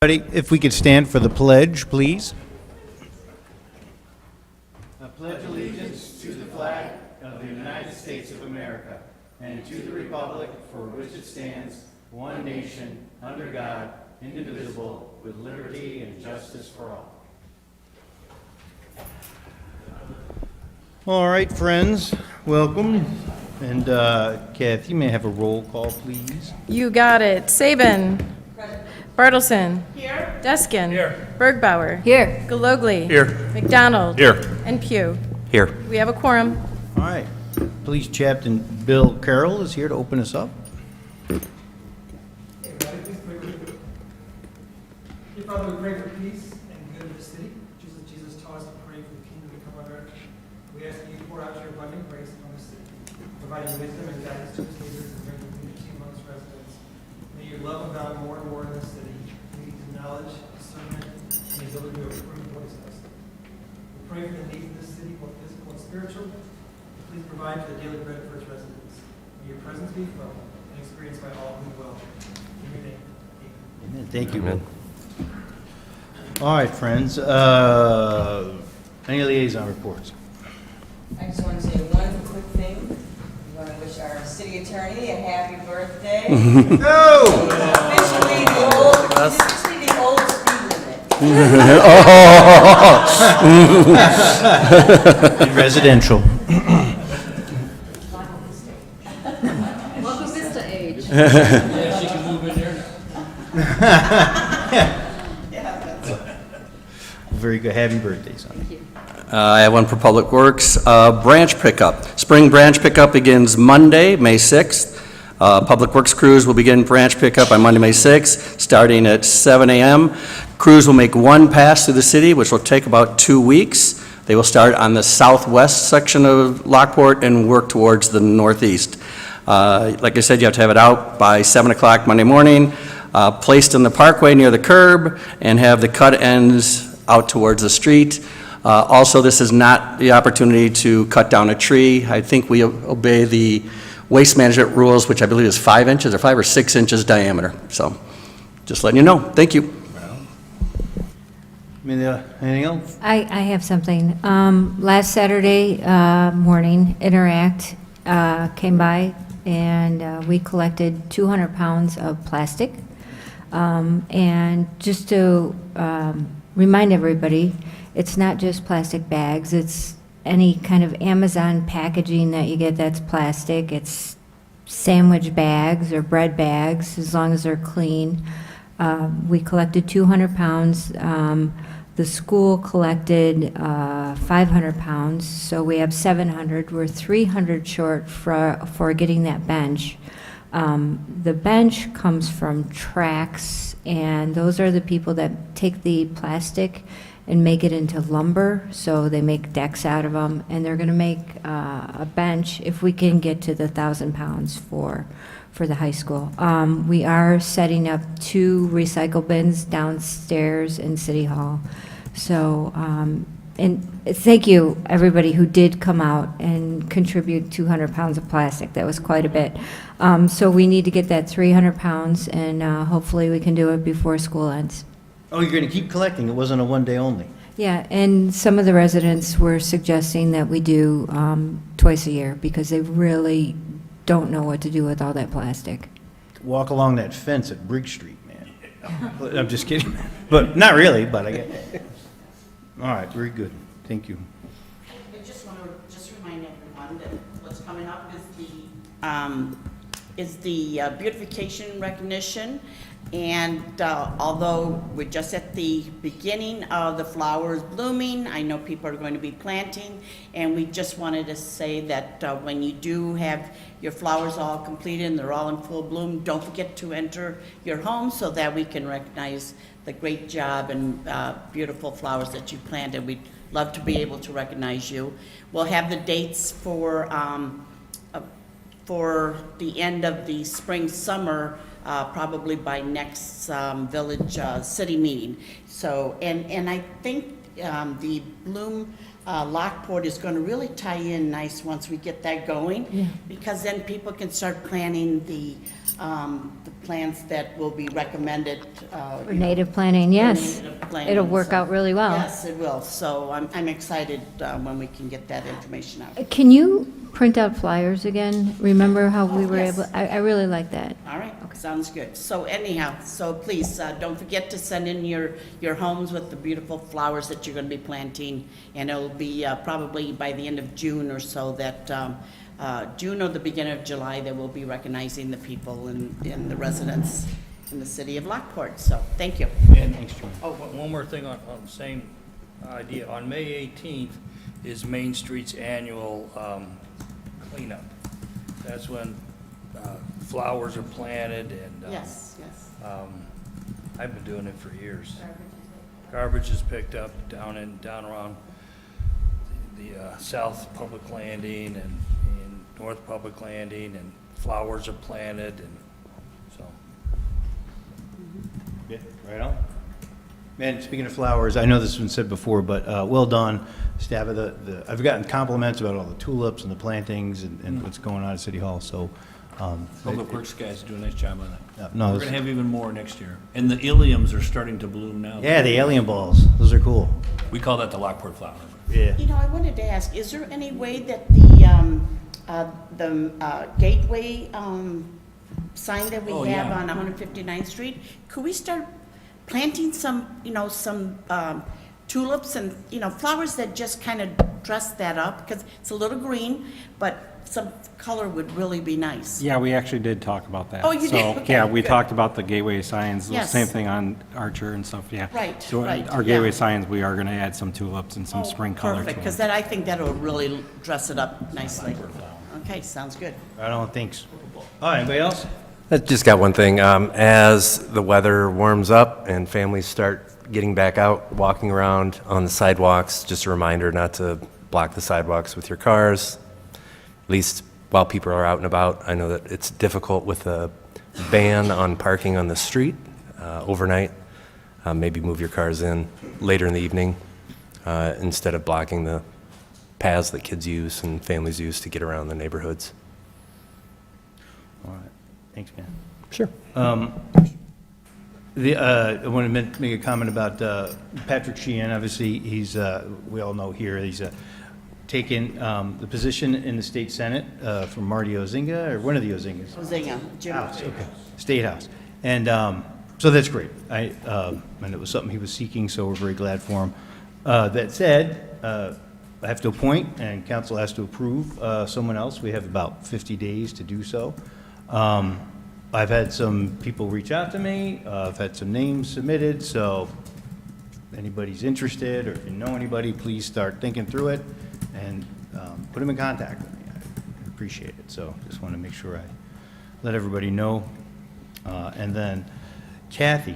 If we could stand for the pledge, please. I pledge allegiance to the flag of the United States of America and to the republic for which it stands, one nation, under God, indivisible, with liberty and justice for all. All right, friends, welcome. And Kathy, may I have a roll call, please? You got it. Saban. Bartleson. Here. Deskin. Here. Bergbauer. Here. Galogly. Here. McDonald. Here. And Pugh. Here. We have a quorum. All right. Police Captain Bill Carroll is here to open us up. Dear Father, we pray for peace and good in the city. Jesus taught us to pray for the kingdom to come on earth. We ask that you pour out your abundant grace upon the city, providing wisdom and guidance to its leaders and bringing unity among its residents. May your love abound more and more in the city, leading to knowledge, discernment, and the ability to approve what is best. We pray for the needs of the city, both physical and spiritual. Please provide for the daily bread for its residents. May your presence be felt and experienced by all who dwell. In your name, amen. Amen. Thank you, Bill. All right, friends. Any liaison reports? I just want to say one quick thing. We want to wish our city attorney a happy birthday. No! Officially the old speed limit. In residential. Welcome Vista age. Yeah, she can move in there. Very good. Happy birthday, son. I have one for Public Works. Branch pickup. Spring branch pickup begins Monday, May 6th. Public Works crews will begin branch pickup on Monday, May 6th, starting at 7 a.m. Crews will make one pass through the city, which will take about 2 weeks. They will start on the southwest section of Lockport and work towards the northeast. Like I said, you have to have it out by 7 o'clock Monday morning, placed in the parkway near the curb, and have the cut ends out towards the street. Also, this is not the opportunity to cut down a tree. I think we obey the waste management rules, which I believe is 5 inches or 5 or 6 inches diameter. So, just letting you know. Thank you. Anything else? I have something. Last Saturday morning, Interact came by and we collected 200 pounds of plastic. And just to remind everybody, it's not just plastic bags, it's any kind of Amazon packaging that you get that's plastic. It's sandwich bags or bread bags, as long as they're clean. We collected 200 pounds. The school collected 500 pounds, so we have 700. We're 300 short for getting that bench. The bench comes from Tracks, and those are the people that take the plastic and make it into lumber, so they make decks out of them, and they're going to make a bench if we can get to the 1,000 pounds for the high school. We are setting up 2 recycle bins downstairs in City Hall. So, and thank you, everybody who did come out and contribute 200 pounds of plastic. That was quite a bit. So we need to get that 300 pounds, and hopefully we can do it before school ends. Oh, you're going to keep collecting. It wasn't a one day only. Yeah, and some of the residents were suggesting that we do twice a year because they really don't know what to do with all that plastic. Walk along that fence at Brick Street, man. I'm just kidding. But not really, but I get it. All right, very good. Thank you. I just want to remind everyone that what's coming up is the beautification recognition. And although we're just at the beginning of the flowers blooming, I know people are going to be planting, and we just wanted to say that when you do have your flowers all completed and they're all in full bloom, don't forget to enter your home so that we can recognize the great job and beautiful flowers that you planted. We'd love to be able to recognize you. We'll have the dates for the end of the spring summer probably by next village city meeting. So, and I think the Bloom Lockport is going to really tie in nice once we get that going, because then people can start planning the the plants that will be recommended. For native planting, yes. native planting, It'll work so- out really well. Yes, it will. So I'm excited when we can get that information out. Can you print out flyers again? Remember how we were yes. able, I really like that. All right, sounds good. So anyhow, so please, don't forget to send in your homes with the beautiful flowers that you're going to be planting. And it'll be probably by the end of June or so that, June or the beginning of July, that we'll be recognizing the people and the residents in the city of Lockport. So, thank you. And one more thing on the same idea. On May 18th is Main Street's annual cleanup. That's when flowers are planted and Yes, yes. I've been doing it for years. Garbage is picked up down around the South Public Landing and North Public Landing, and flowers are planted, and so. Yeah, right on. And speaking of flowers, I know this has been said before, but well done, staff of I've gotten compliments about all the tulips and the plantings and what's going on at City Hall, so. Public Works guys do a nice job on that. No, We're this- gonna have even more next year. And the iliums are starting to bloom now. Yeah, the alien balls, those are cool. We call that the Lockport flower. Yeah. You know, I wanted to ask, is there any way that the gateway sign that Oh, we have yeah. on 159th Street, could we start planting some tulips and, flowers that just kind of dress that up? Because it's a little green, but some color would really be nice. Yeah, we actually did talk about that. Oh, you did? So, Okay, yeah, we good. talked about the gateway signs, the Yes. same thing on Archer and stuff, yeah. Right, So right, our yeah. gateway signs, we are going to add some tulips and some Oh, spring color to perfect, because them. I think that'll really dress it up nicely. Okay, sounds good. Right on, thanks. All right, anybody else? I just got one thing. As the weather warms up and families start getting back out, walking around on the sidewalks, just a reminder not to block the sidewalks with your cars, at least while people are out and about. I know that it's difficult with a ban on parking on the street overnight. Maybe move your cars in later in the evening instead of blocking the paths that kids use and families use to get around the neighborhoods. All right, thanks, man. Sure. I want to make a comment about Patrick Sheehan. Obviously, he's, we all know here, he's taken the position in the state senate from Marty Ozinga, or one of the Ozingas. Zinga, Jim. House, okay, State House. And so that's great. And it was something he was seeking, so we're very glad for him. That said, I have to appoint, and council has to approve someone else. We have about 50 days to do so. I've had some people reach out to me. I've had some names submitted, so if anybody's interested, or if you know anybody, please start thinking through it and put them in contact with me. I appreciate it. So just want to make sure I let everybody know. And then Kathy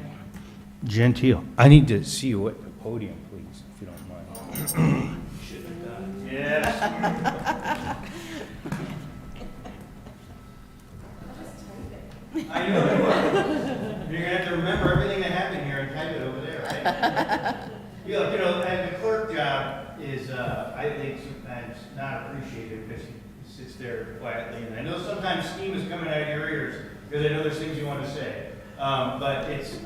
Gentile, I need to see you at the podium, please, if you don't mind. Yes. I know you are. You're gonna have to remember everything that happened here and type it over there, right? And the clerk job is, I think, sometimes not appreciated because he sits there quietly. And I know sometimes steam is coming out of your ears because I know there's things you want to say. But it's,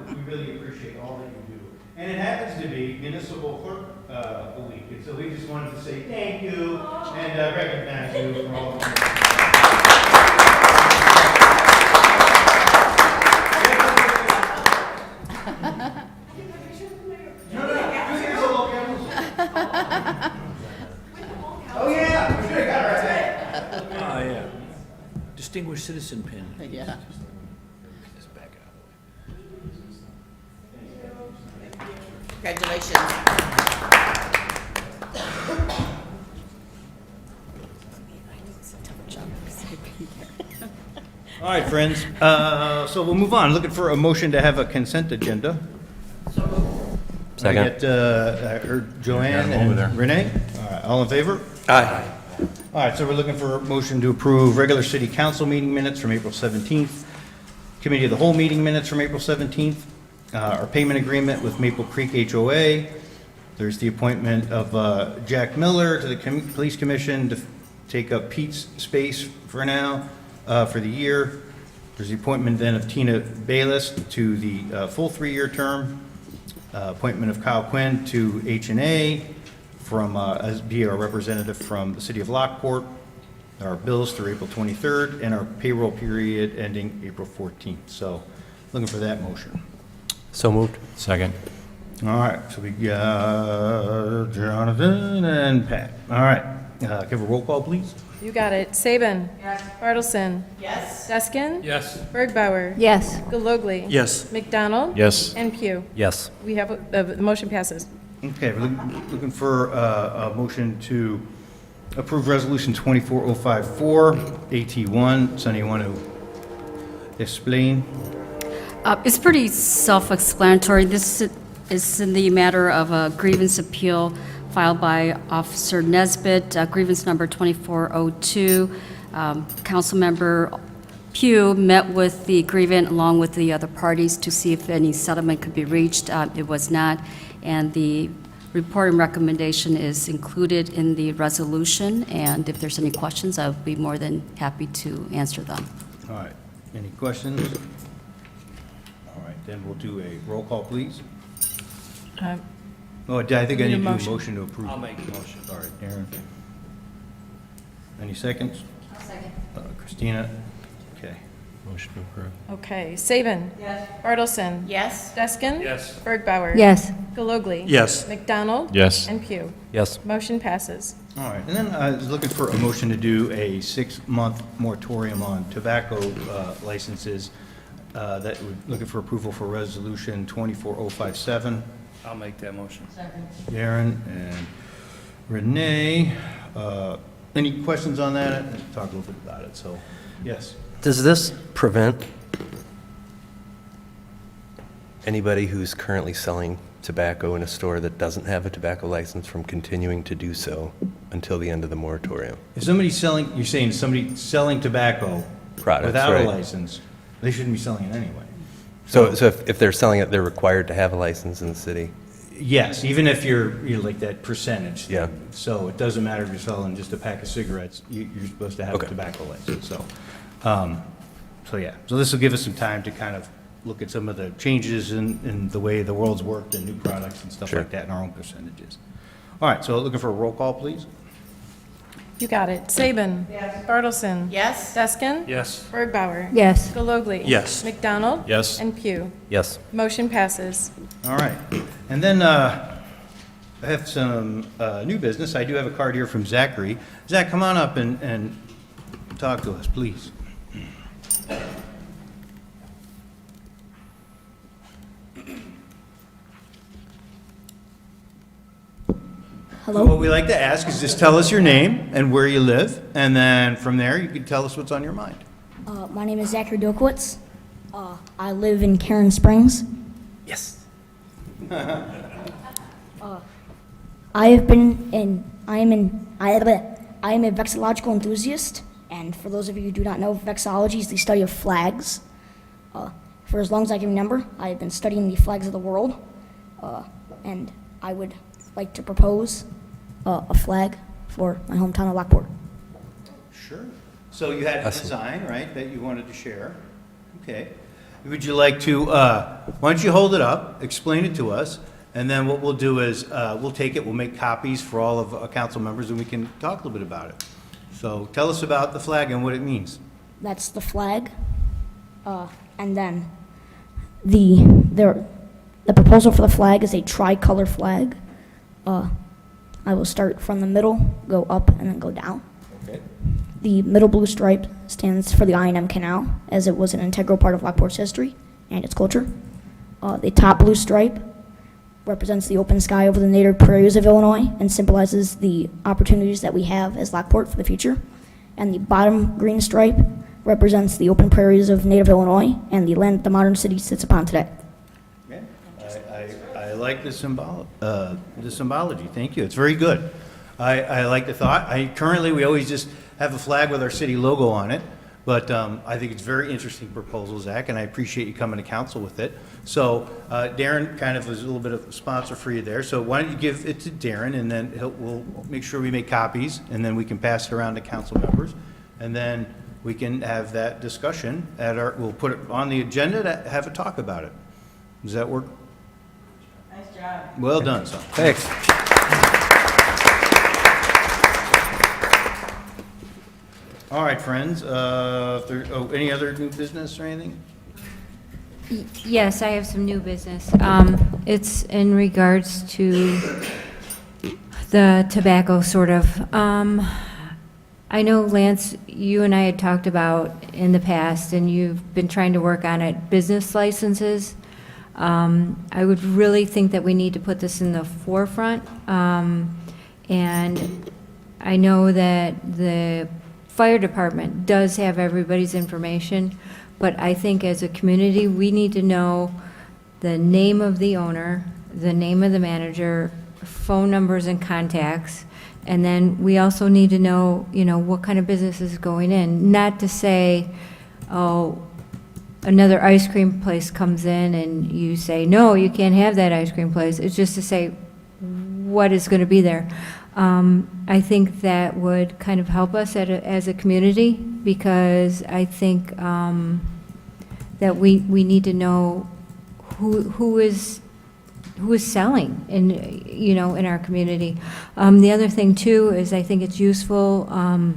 we really appreciate all that you do. And it happens to be Municipal Clerk Week. And so we just wanted to say thank you and recognize you for all of you. Oh, yeah, we should have got it right there. Oh, yeah. Distinguished citizen pin. Yeah. Just back out. Congratulations. All right, friends, so we'll move on. Looking for a motion to have a consent agenda. Second. I heard Joanne and Renee. All right, all in favor? Aye. All right, so we're looking for a motion to approve regular city council meeting minutes from April 17th, committee of the whole meeting minutes from April 17th, our payment agreement with Maple Creek HOA. There's the appointment of Jack Miller to the police commission to take up Pete's space for now, for the year. There's the appointment then of Tina Bayless to the full 3-year term. Appointment of Kyle Quinn to H&A from, as be our representative from the city of Lockport. Our bills through April 23rd and our payroll period ending April 14th. So looking for that motion. So moved. Second. All right, so we got Jonathan and Pat. All right, can I have a roll call, please? You got it. Saban. Yes. Bartleson. Yes. Deskin. Yes. Bergbauer. Yes. Galogly. Yes. McDonald. Yes. And Pugh. Yes. We have, the motion passes. Okay, we're looking for a motion to approve Resolution 24054, AT1. Does anyone want to explain? It's pretty self-explanatory. This is in the matter of a grievance appeal filed by Officer Nesbitt, grievance number 2402. Councilmember Pugh met with the grievant along with the other parties to see if any settlement could be reached. It was not, and the report and recommendation is included in the resolution, and if there's any questions, I would be more than happy to answer them. All right, any questions? All right, then we'll do a roll call, please. Oh, I think I Need a need to do a motion. motion to approve. I'll make the motion. All right, Aaron. Any seconds? Second. Christina? Okay. Motion to approve. Okay, Saban. Yes. Bartleson. Yes. Deskin. Yes. Bergbauer. Yes. Galogly. Yes. McDonald. Yes. And Pugh. Yes. Motion passes. All right, and then I was looking for a motion to do a 6-month moratorium on tobacco licenses. That we're looking for approval for Resolution 24057. I'll make that motion. Darren and Renee. Any questions on that? Talk a little bit about it, so, yes. Does this prevent anybody who's currently selling tobacco in a store that doesn't have a tobacco license from continuing to do so until the end of the moratorium? If somebody's selling, you're saying somebody selling tobacco Products, without a right. license, they shouldn't be selling it anyway. So if they're selling it, they're required to have a license in the city? Yes, even if you're like that percentage. Yeah. So it doesn't matter if you're selling just a pack of cigarettes, you're supposed to have a Okay. tobacco license, so. So yeah, so this will give us some time to kind of look at some of the changes in the way the world's worked and new products and stuff Sure. like that and our own percentages. All right, so looking for a roll call, please? You got it. Saban. Yes. Bartleson. Yes. Deskin. Yes. Bergbauer. Yes. Galogly. Yes. McDonald. Yes. And Pugh. Yes. Motion passes. All right, and then I have some new business. I do have a card here from Zachary. Zach, come on up and talk to us, please. Hello, What we like to ask is just tell us your name and where you live, and then from there, you can tell us what's on your mind. my name is Zachary Dokowitz. I live in Karen Springs. Yes. I have been in, I am a vexillological enthusiast, and for those of you who do not know, vexillology is the study of flags. For as long as I can remember, I have been studying the flags of the world, and I would like to propose a flag for my hometown of Lockport. Sure. So you had a Awesome. design, right, that you wanted to share? Okay. Would you like to, why don't you hold it up, explain it to us, and then what we'll do is, we'll take it, we'll make copies for all of our council members, and we can talk a little bit about it. So tell us about the flag and what it means. That's the flag, and then the proposal for the flag is a tricolor flag. I will start from the middle, go up, and then go down. Okay. The middle blue stripe stands for the I&M Canal, as it was an integral part of Lockport's history and its culture. The top blue stripe represents the open sky over the native prairies of Illinois and symbolizes the opportunities that we have as Lockport for the future. And the bottom green stripe represents the open prairies of native Illinois and the land that the modern city sits upon today. Okay. I like the symbology. Thank you. It's very good. I like the thought. Currently, we always just have a flag with our city logo on it, but I think it's a very interesting proposal, Zach, and I appreciate you coming to council with it. So Darren kind of was a little bit of a sponsor for you there. So why don't you give it to Darren, and then we'll make sure we make copies, and then we can pass it around to council members. And then we can have that discussion at our, we'll put it on the agenda to have a talk about it. Does that work? Nice job. Well done, son. Thanks. All right, friends, any other new business or anything? Yes, I have some new business. It's in regards to the tobacco, sort of. I know, Lance, you and I had talked about in the past, and you've been trying to work on it, business licenses. I would really think that we need to put this in the forefront. And I know that the fire department does have everybody's information, but I think as a community, we need to know the name of the owner, the name of the manager, phone numbers and contacts, and then we also need to know, what kind of business is going in. Not to say, oh, another ice cream place comes in and you say, no, you can't have that ice cream place. It's just to say what is going to be there. I think that would kind of help us as a community, because I think that we need to know who is selling in our community. The other thing too is I think it's useful.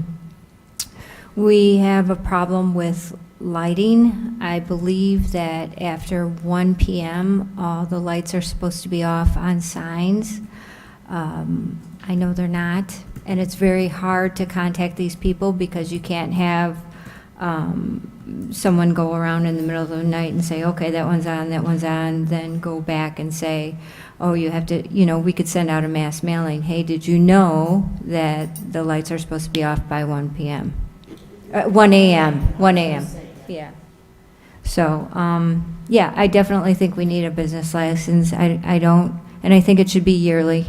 We have a problem with lighting. I believe that after 1 p.m., all the lights are supposed to be off on signs. I know they're not, and it's very hard to contact these people because you can't have someone go around in the middle of the night and say, okay, that one's on, then go back and say, oh, you have to, we could send out a mass mailing. Hey, did you know that the lights are supposed to be off by 1 p.m.? 1 a.m., yeah. So, yeah, I definitely think we need a business license. I don't, and I think it should be yearly.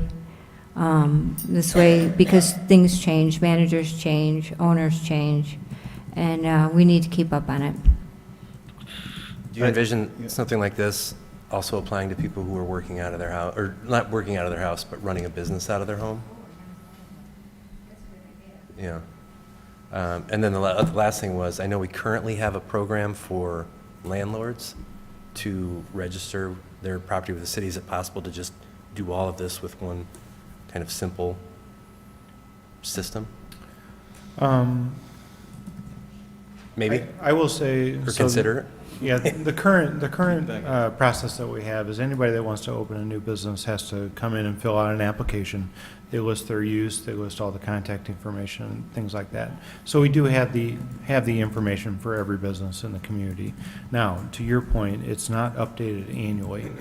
This way, because things change, managers change, owners change, and we need to keep up on it. Do you envision something like this also applying to people who are working out of their house, or not working out of their house, but running a business out of their home? Yeah. And then the last thing was, I know we currently have a program for landlords to register their property with the city. Is it possible to just do all of this with one kind of simple system? Maybe? I will say. Or consider it? Yeah, the current process that we have is anybody that wants to open a new business has to come in and fill out an application. They list their use, they list all the contact information, and things like that. So we do have the information for every business in the community. Now, to your point, it's not updated annually,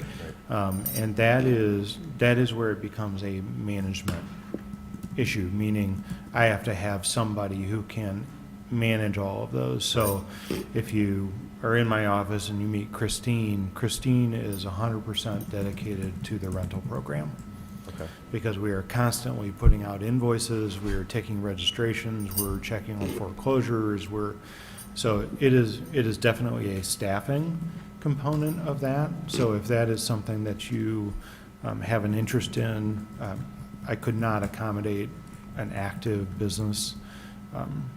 and that is where it becomes a management issue. Meaning, I have to have somebody who can manage all of those. So, if you are in my office and you meet Christine is 100% dedicated to the rental program. Okay. Because we are constantly putting out invoices, we are taking registrations, we're checking on foreclosures, so it is definitely a staffing component of that. So if that is something that you have an interest in, I could not accommodate an active business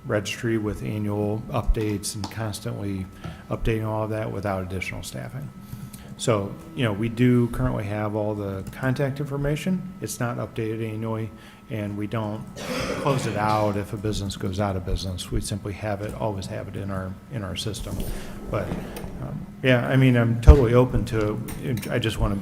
registry with annual updates and constantly updating all of that without additional staffing. So, we do currently have all the contact information. It's not updated annually, and we don't close it out if a business goes out of business. We simply always have it in our system. But, yeah, I mean, I'm totally open to it. I just want to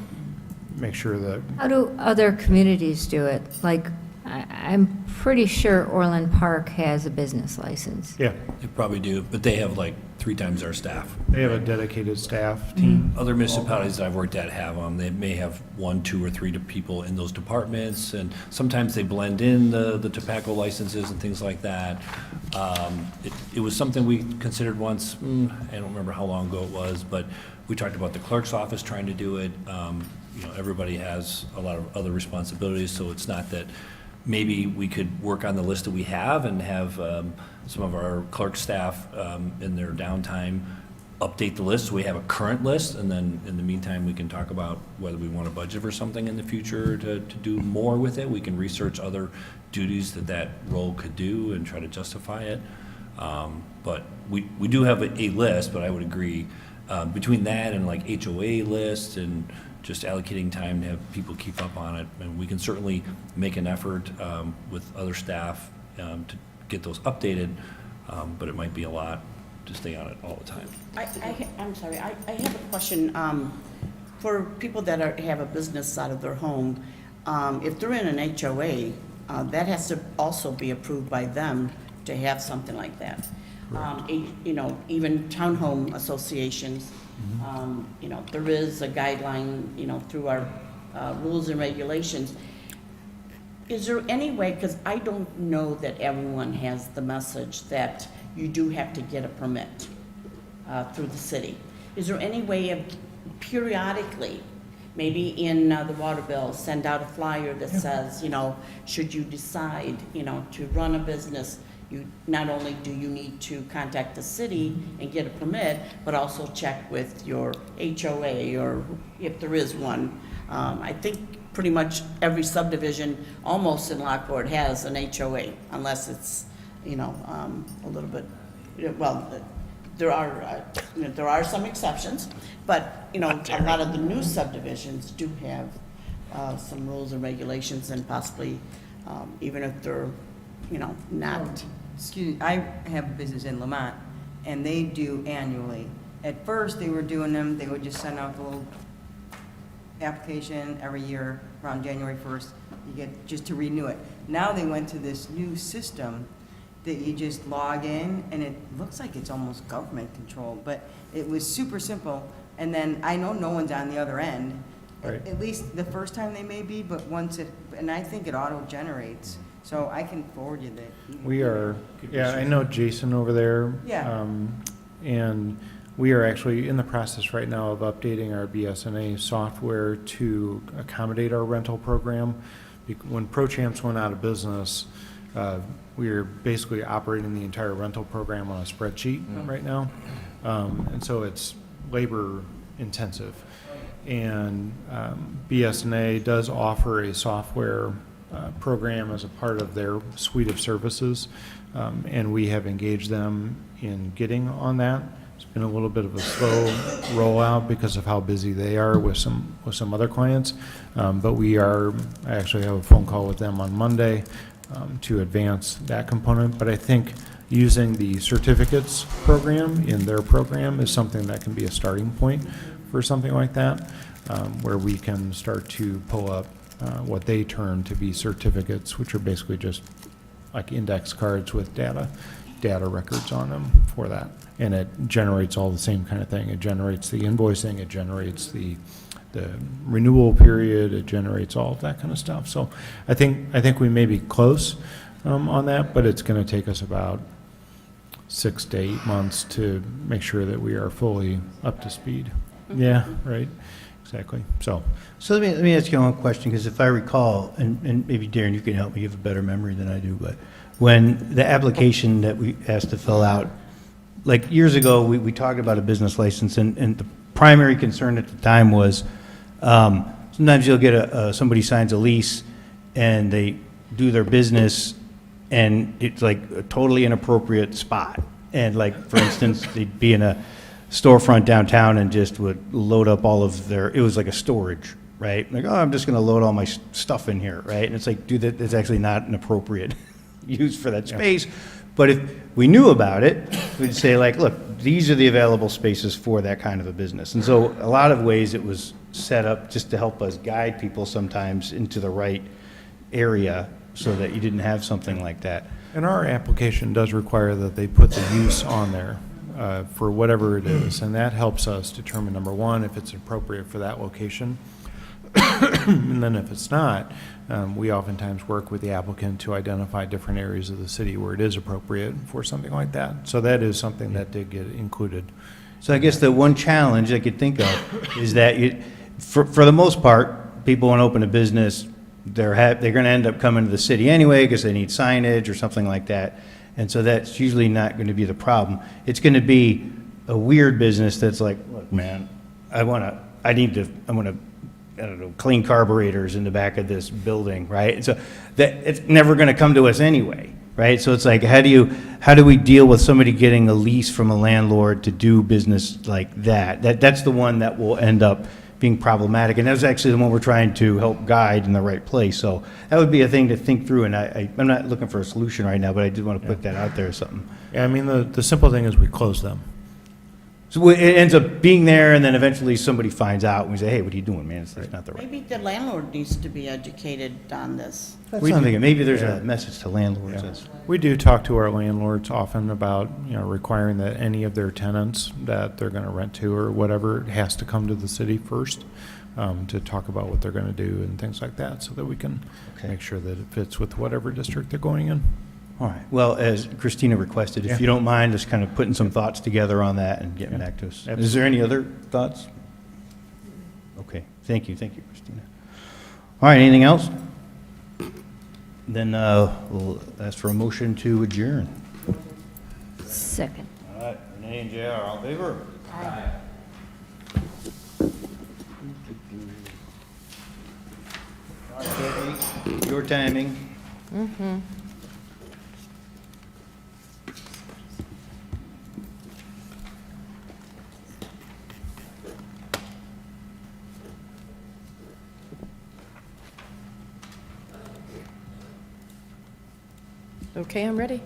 make sure that. How do other communities do it? Like, I'm pretty sure Orland Park has a business license. Yeah, They probably do, but they have like 3 times our staff. they have a dedicated staff team. Other municipalities that I've worked at have them. They may have 1, 2, or 3 people in those departments, and sometimes they blend in the tobacco licenses and things like that. It was something we considered once, I don't remember how long ago it was, but we talked about the clerk's office trying to do it. Everybody has a lot of other responsibilities, so it's not that maybe we could work on the list that we have and have some of our clerk staff in their downtime update the list so we have a current list, and then in the meantime we can talk about whether we want to budget for something in the future to do more with it. We can research other duties that role could do and try to justify it. But we do have a list, but I would agree, between that and like HOA lists and just allocating time to have people keep up on it, and we can certainly make an effort with other staff to get those updated, but it might be a lot to stay on it all the time. I'm sorry, I have a question. For people that have a business out of their home, if they're in an HOA, that has to also be approved by them to have something like that. You know, even townhome associations, you know, there is a guideline, you know, through our rules and regulations. Is there any way, because I don't know that everyone has the message that you do have to get a permit through the city. Is there any way of periodically, maybe in the water bill, send out a flyer that says, you know, should you decide, you know, to run a business, you, not only do you need to contact the city and get a permit, but also check with your HOA, or if there is one. I think pretty much every subdivision, almost in Lockport, has an HOA, unless it's, you know, a little bit, well, there are some exceptions, but, you know, a lot of the new subdivisions do have some rules and regulations, and possibly, even if they're, you know, not. Excuse me, I have a business in Lamont, and they do annually. At first, they were doing them, they would just send out the little application every year around January 1st, you get, just to renew it. Now they went to this new system that you just log in, and it looks like it's almost government controlled, but it was super simple. And then I know no one's on the other end, Right. at least the first time they may be, but once it, and I think it auto-generates, so I can forward you that. We are, yeah, I know Jason over there. Yeah. And we are actually in the process right now of updating our BSNA software to accommodate our rental program. When ProChamps went out of business, we are basically operating the entire rental program on a spreadsheet right now. And so it's labor intensive. And BSNA does offer a software program as a part of their suite of services, and we have engaged them in getting on that. It's been a little bit of a slow rollout because of how busy they are with some other clients, but I actually have a phone call with them on Monday to advance that component. But I think using the certificates program in their program is something that can be a starting point for something like that, where we can start to pull up what they term to be certificates, which are basically just like index cards with data records on them for that. And it generates all the same kind of thing. It generates the invoicing, it generates the renewal period, it generates all of that kind of stuff. So I think we may be close on that, but it's going to take us about 6 to 8 months to make sure that we are fully up to speed. Yeah, right. Exactly. So let me ask you one question, because if I recall, and maybe Darren, you can help me, you have a better memory than I do, but when the application that we asked to fill out, like years ago, we talked about a business license, and the primary concern at the time was sometimes you'll get somebody signs a lease and they do their business and it's like a totally inappropriate spot. And like, for instance, they'd be in a storefront downtown and just would load up all of it was like a storage, right? Like, oh, I'm just gonna load all my stuff in here, right? And it's like, dude, that's actually not an appropriate use for that space. But if we knew about it, we'd say like, look, these are the available spaces for that kind of a business. And so a lot of ways it was set up just to help us guide people sometimes into the right area so that you didn't have something like that. And our application does require that they put the use on there for whatever it is, and that helps us determine, number one, if it's appropriate for that location. And then if it's not, we oftentimes work with the applicant to identify different areas of the city where it is appropriate for something like that. So that is something that did get included. So I guess the one challenge I could think of is that for the most part, people want to open a business, they're going to end up coming to the city anyway because they need signage or something like that. And so that's usually not going to be the problem. It's going to be a weird business that's like, look, man, I want to I don't know, clean carburetors in the back of this building, right? And so that it's never going to come to us anyway. right? So it's like, how do we deal with somebody getting a lease from a landlord to do business like that? That's the one that will end up being problematic, and that's actually the one we're trying to help guide in the right place. So that would be a thing to think through, and I'm not looking for a solution right now, but I did want to put that out there as something. Yeah, I mean, the simple thing is we close them. So it ends up being there, and then eventually somebody finds out, and we say, hey, what are you doing, man? It's not the right. Maybe the landlord needs to be educated on this. That's what I'm thinking. Maybe there's a message to landlords. That's- We do talk to our landlords often about, requiring that any of their tenants that they're going to rent to or whatever has to come to the city first to talk about what they're going to do and things like that, so that we can make sure that it fits with whatever district they're going in. All right. Well, as Christina requested, if you don't mind, just kind of putting some thoughts together on that and getting back to us. Is there any other thoughts? Okay. Thank you, Christina. All right. Anything else? Then we'll ask for a motion to adjourn. Second. All right. Renee and JR, all in favor? Aye. All right, Kathy, your timing. Mm-hmm. Okay, I'm ready.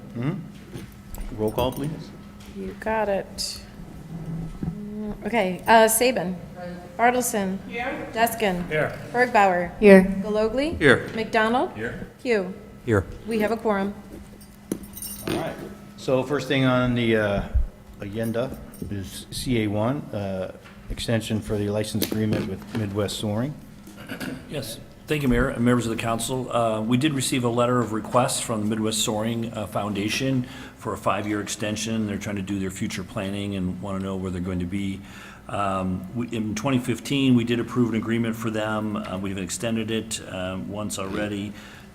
Roll call, please. You got it. Okay, Saban. Bartleson. Here. Deskin. Here. Bergbauer. Here. Galogly. Here. McDonald. Here. Hugh. Here. We have a quorum. All right. So first thing on the agenda is CA1, extension for the license agreement with Midwest Soaring. Yes. Thank you, Mayor and members of the council. We did receive a letter of request from the Midwest Soaring Foundation for a 5-year extension. They're trying to do their future planning and want to know where they're going to be. In 2015, we did approve an agreement for them. We've extended it once already.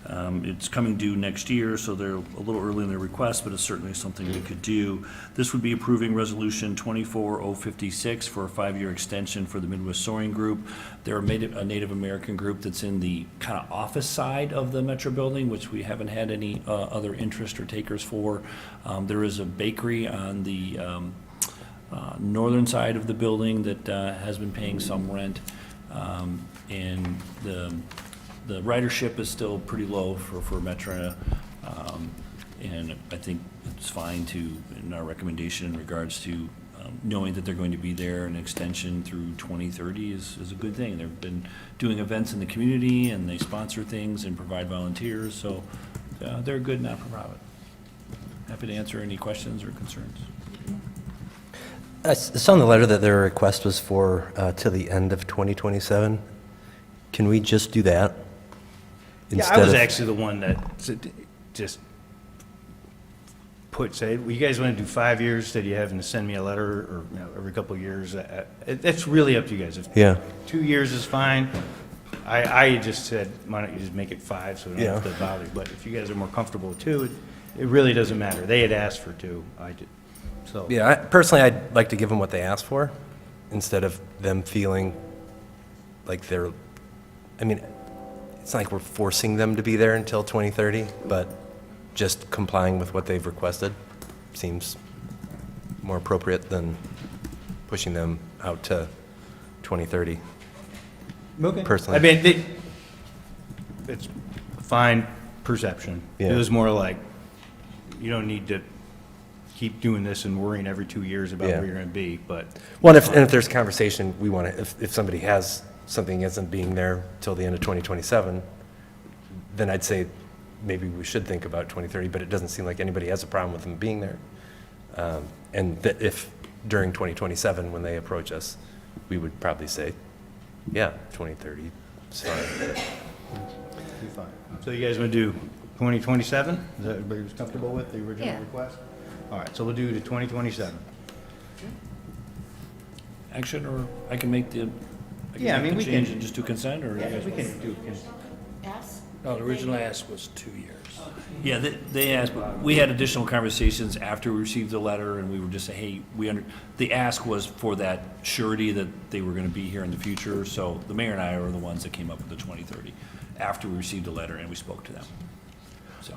It's coming due next year, so they're a little early in their request, but it's certainly something we could do. This would be approving Resolution 24056 for a 5-year extension for the Midwest Soaring Group. They're a Native American group that's in the kind of office side of the Metro building, which we haven't had any other interest or takers for. There is a bakery on the northern side of the building that has been paying some rent, and the ridership is still pretty low for Metro, and I think it's fine in our recommendation in regards to knowing that they're going to be there. An extension through 2030 is a good thing. They've been doing events in the community, and they sponsor things and provide volunteers, so they're a good not-for-profit. Happy to answer any questions or concerns. I saw in the letter that their request was for till the end of 2027. Can we just do that? Yeah, I was actually the one that just said, well, you guys want to do 5 years instead of you having to send me a letter or every couple of years. That's really up to you guys. If 2 years is fine. I just said, why don't you just make it 5 so we don't have to bother you. But if you guys are more comfortable with 2, it really doesn't matter. They had asked for 2. I did. So Yeah, personally, I'd like to give them what they asked for instead of them feeling like they're, I mean, it's not like we're forcing them to be there until 2030, but just complying with what they've requested seems more appropriate than pushing them out to 2030. Okay. Personally. I mean, it's fine perception. Yeah. It was more like, you don't need to keep doing this and worrying every 2 years about where you're going to be, but. Well, and if there's conversation, we want to, if somebody has something isn't being there till the end of 2027, then I'd say maybe we should think about 2030, but it doesn't seem like anybody has a problem with them being there. And that if during 2027, when they approach us, we would probably say, yeah, 2030, it's fine. Be fine. So you guys want to do 2027? Is that everybody was comfortable with the original request? All right, so we'll do to 2027. Action, or I can make the, Yeah, I mean, we change can- and just do consent, or? you guys We want- can do, Ask? No, the original ask was 2 years. Yeah, they asked, we had additional conversations after we received the letter, and we were just saying, hey, the ask was for that surety that they were gonna be here in the future, so the mayor and I are the ones that came up with the 2030, after we received the letter and we spoke to them, so.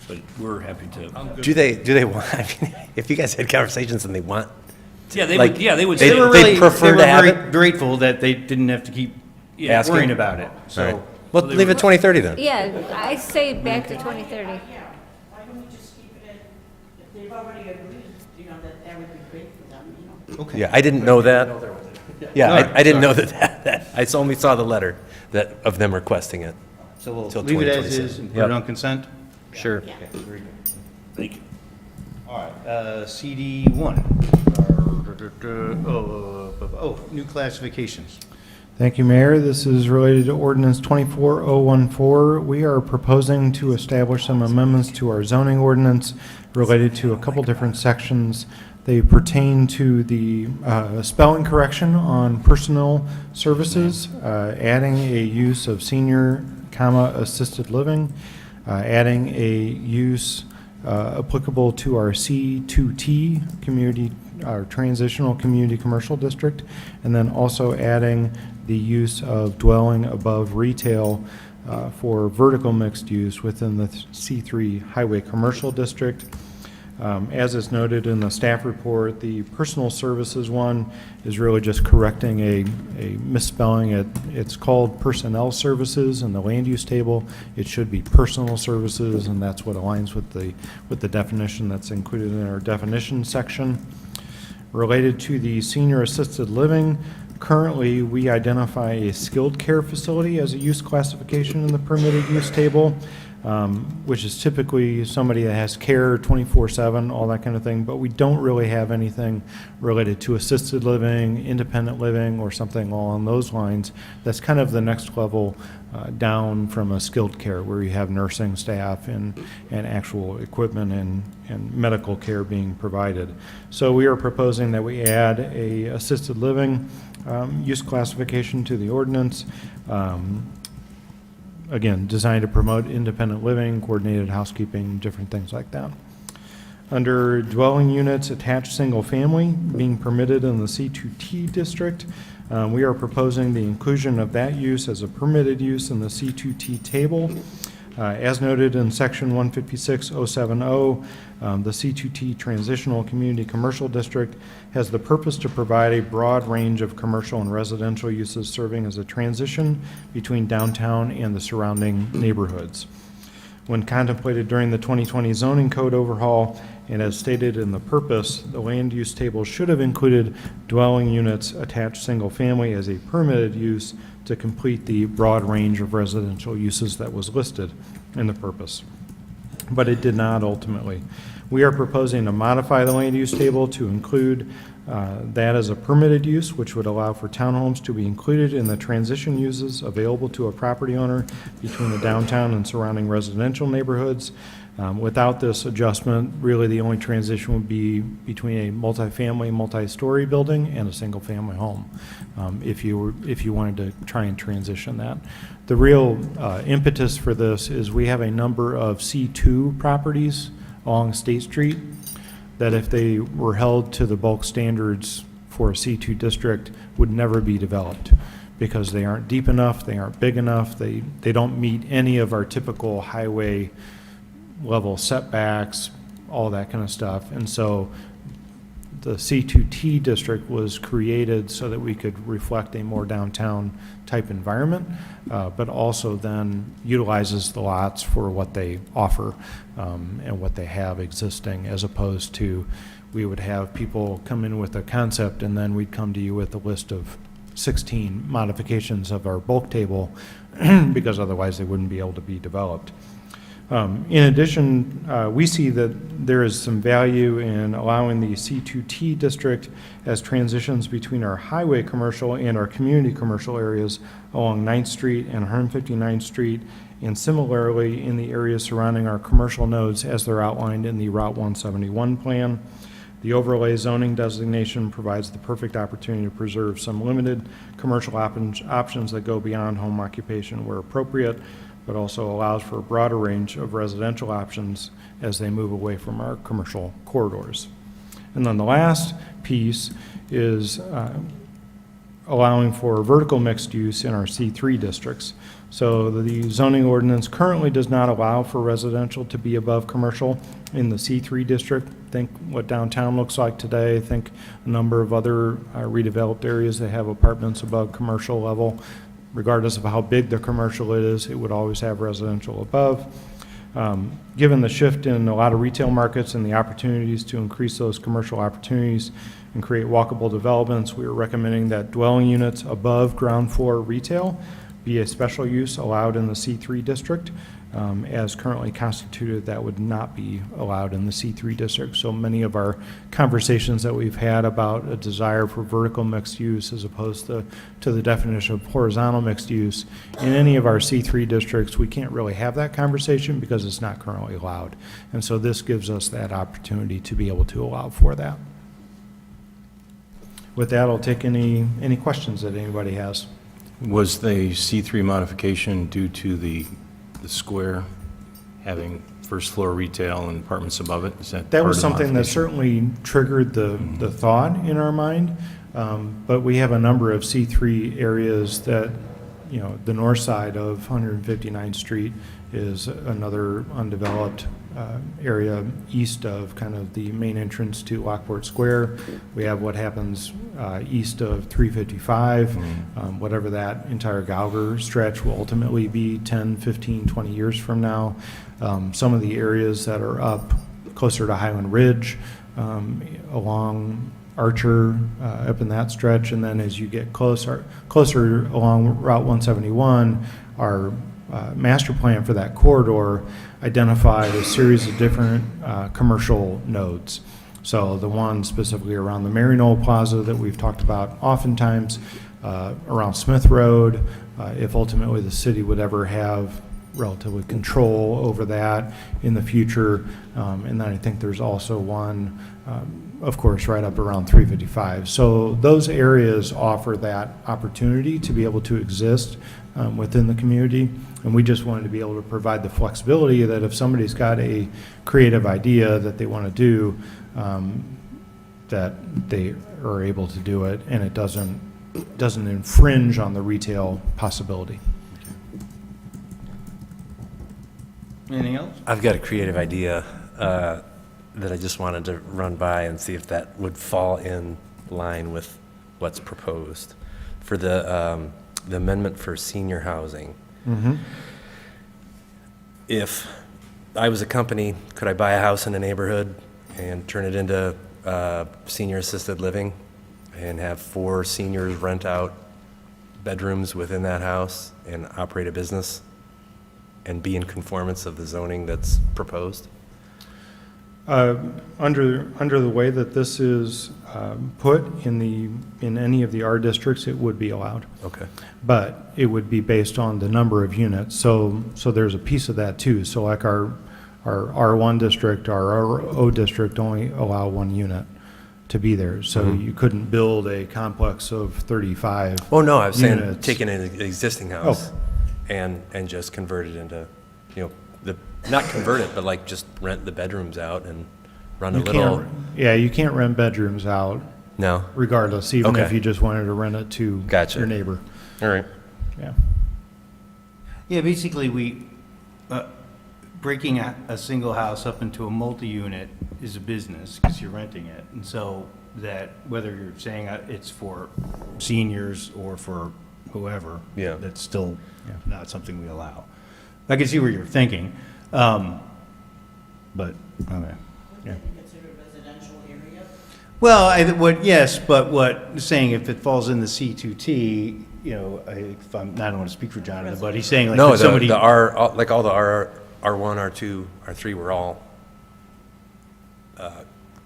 but we're happy to. Do they want, I mean, if you guys had conversations and they want, Yeah, they like, would, yeah, they would. they say- were really- prefer to have very it? grateful that they didn't have to keep Yeah, asking? worrying about it, Right. so. Well, leave it 2030 then. Yeah, I say back to 2030. Yeah, why don't we just keep it at, if they've already agreed, that would be great for them, Okay. Yeah, I didn't know that. Yeah, Alright, I didn't know that, I only saw the letter that, of them requesting it. So we'll Till leave it as 2027. is and put Yep. it on consent? Sure. Okay, very good. Thank you. All right, CD1. New classifications. Thank you, Mayor. This is related to ordinance 24014. We are proposing to establish some amendments to our zoning ordinance related to a couple different sections. They pertain to the spelling correction on personal services, adding a use of senior, assisted living, adding a use applicable to our C2T community, our transitional community commercial district, and then also adding the use of dwelling above retail for vertical mixed use within the C3 highway commercial district. As is noted in the staff report, the personal services one is really just correcting a misspelling. It's called personnel services in the land use table. It should be personal services, and that's what aligns with the definition that's included in our definition section. Related to the senior assisted living, currently we identify a skilled care facility as a use classification in the permitted use table. Which is typically somebody that has care 24/7, all that kind of thing, but we don't really have anything related to assisted living, independent living, or something along those lines. That's kind of the next level down from a skilled care, where you have nursing staff and actual equipment and medical care being provided. So we are proposing that we add a assisted living use classification to the ordinance. Again, designed to promote independent living, coordinated housekeeping, different things like that. Under dwelling units, attached single family being permitted in the C2T district, we are proposing the inclusion of that use as a permitted use in the C2T table. As noted in section 156.070, the C2T Transitional Community Commercial District has the purpose to provide a broad range of commercial and residential uses serving as a transition between downtown and the surrounding neighborhoods. When contemplated during the 2020 zoning code overhaul, and as stated in the purpose, the land use table should have included dwelling units attached single family as a permitted use to complete the broad range of residential uses that was listed in the purpose. But it did not ultimately. We are proposing to modify the land use table to include that as a permitted use, which would allow for townhomes to be included in the transition uses available to a property owner between the downtown and surrounding residential neighborhoods. Without this adjustment, really the only transition would be between a multifamily, multi-story building and a single-family home, if you wanted to try and transition that. The real impetus for this is we have a number of C2 properties along State Street that, if they were held to the bulk standards for a C2 district, would never be developed because they aren't deep enough, they aren't big enough, they don't meet any of our typical highway level setbacks, all that kind of stuff. And so the C2T district was created so that we could reflect a more downtown type environment, but also then utilizes the lots for what they offer and what they have existing, as opposed to we would have people come in with a concept and then we'd come to you with a list of 16 modifications of our bulk table because otherwise they wouldn't be able to be developed. In addition, we see that there is some value in allowing the C2T district as transitions between our highway commercial and our community commercial areas along 9th Street and 159th Street, and similarly in the areas surrounding our commercial nodes as they're outlined in the Route 171 plan. The overlay zoning designation provides the perfect opportunity to preserve some limited commercial options that go beyond home occupation where appropriate, but also allows for a broader range of residential options as they move away from our commercial corridors. And then the last piece is allowing for vertical mixed use in our C3 districts. So the zoning ordinance currently does not allow for residential to be above commercial in the C3 district. Think what downtown looks like today. Think a number of other redeveloped areas that have apartments above commercial level. Regardless of how big the commercial is, it would always have residential above. Given the shift in a lot of retail markets and the opportunities to increase those commercial opportunities and create walkable developments, we are recommending that dwelling units above ground floor retail be a special use allowed in the C3 district. As currently constituted, that would not be allowed in the C3 district. So many of our conversations that we've had about a desire for vertical mixed use as opposed to the definition of horizontal mixed use, in any of our C3 districts, we can't really have that conversation because it's not currently allowed. And so this gives us that opportunity to be able to allow for that. With that, I'll take any questions that anybody has. Was the C3 modification due to the square having first floor retail and apartments above it? Is that That part was of the something that modification? certainly triggered the thought in our mind, but we have a number of C3 areas that, you know, the north side of 159th Street is another undeveloped area east of kind of the main entrance to Lockport Square. We have what happens east of 355, whatever that entire Gauger stretch will ultimately be 10, 15, 20 years from now. Some of the areas that are up closer to Highland Ridge, along Archer, up in that stretch, and then as you get closer along Route 171, our master plan for that corridor identified a series of different commercial nodes. So the one specifically around the Maryknoll Plaza that we've talked about oftentimes, around Smith Road, if ultimately the city would ever have relatively control over that in the future. And then I think there's also one, of course, right up around 355. So those areas offer that opportunity to be able to exist within the community. And we just wanted to be able to provide the flexibility that if somebody's got a creative idea that they want to do, that they are able to do it, and it doesn't infringe on the retail possibility. Anything else? I've got a creative idea that I just wanted to run by and see if that would fall in line with what's proposed for the amendment for senior housing. Mm-hmm. If I was a company, could I buy a house in a neighborhood and turn it into senior assisted living and have 4 seniors rent out bedrooms within that house and operate a business and be in conformance of the zoning that's proposed? Under the way that this is put in any of the R districts, it would be allowed. Okay. But it would be based on the number of units. So there's a piece of that too. So like our R1 district, our RO district only allow 1 unit to be there. So you couldn't build a complex of 35 Oh, no, I was saying units. taking an existing house and just convert it into, not convert it, but like just rent the bedrooms out and run a little. You can't rent bedrooms out. No. Regardless, even Okay. if you just wanted to rent it to Gotcha. your neighbor. All right. Yeah. Yeah, basically, breaking a single house up into a multi-unit is a business because you're renting it. And so that whether you're saying it's for seniors or for whoever, Yeah. that's still not something we allow. I can see where you're thinking, but, okay. Yeah. Considered residential area? Well, yes, but saying if it falls in the C2T, I don't want to speak for Jonathan, but he's saying like No, if somebody. the R, like all the R1, R2, R3 were all,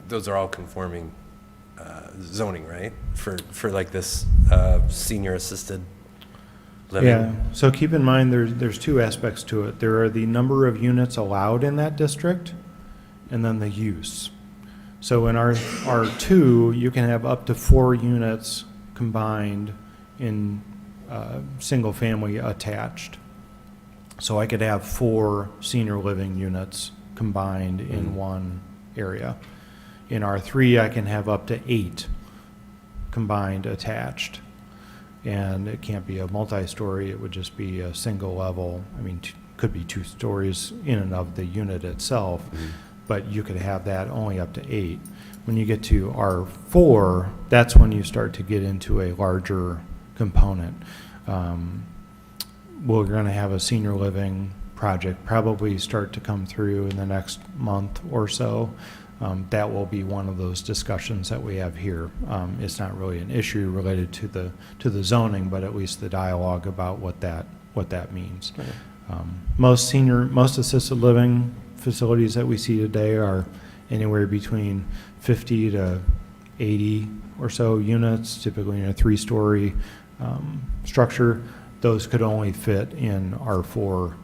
those are all conforming zoning, right? For like this senior assisted living? Yeah, so keep in mind, there's 2 aspects to it. There are the number of units allowed in that district, and then the use. So in R2, you can have up to 4 units combined in single family attached. So I could have 4 senior living units combined in one area. In R3, I can have up to 8 combined attached. and it can't be a multi-story, it would just be a single level. I mean, could be 2 stories in and of the unit itself, but you could have that only up to 8. When you get to R4, that's when you start to get into a larger component. We're going to have a senior living project probably start to come through in the next month or so. That will be one of those discussions that we have here. It's not really an issue related to the zoning, but at least the dialogue about what that means. Most assisted living facilities that we see today are anywhere between 50 to 80 or so units, typically in a 3-story structure. Those could only fit in R4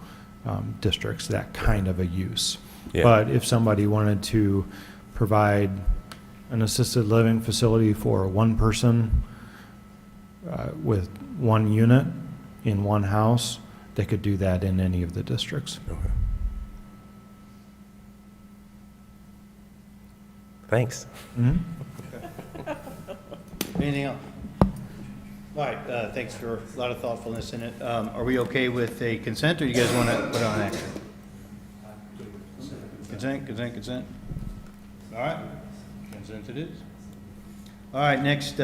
districts, that kind of a use. Yeah. But if somebody wanted to provide an assisted living facility for one person with 1 unit in 1 house, they could do that in any of the districts. Okay. Thanks. Anything else? All right, thanks for a lot of thoughtfulness in it. Are we okay with a consent, or you guys want to put on action? Consent? All right, consent it is. All right, next,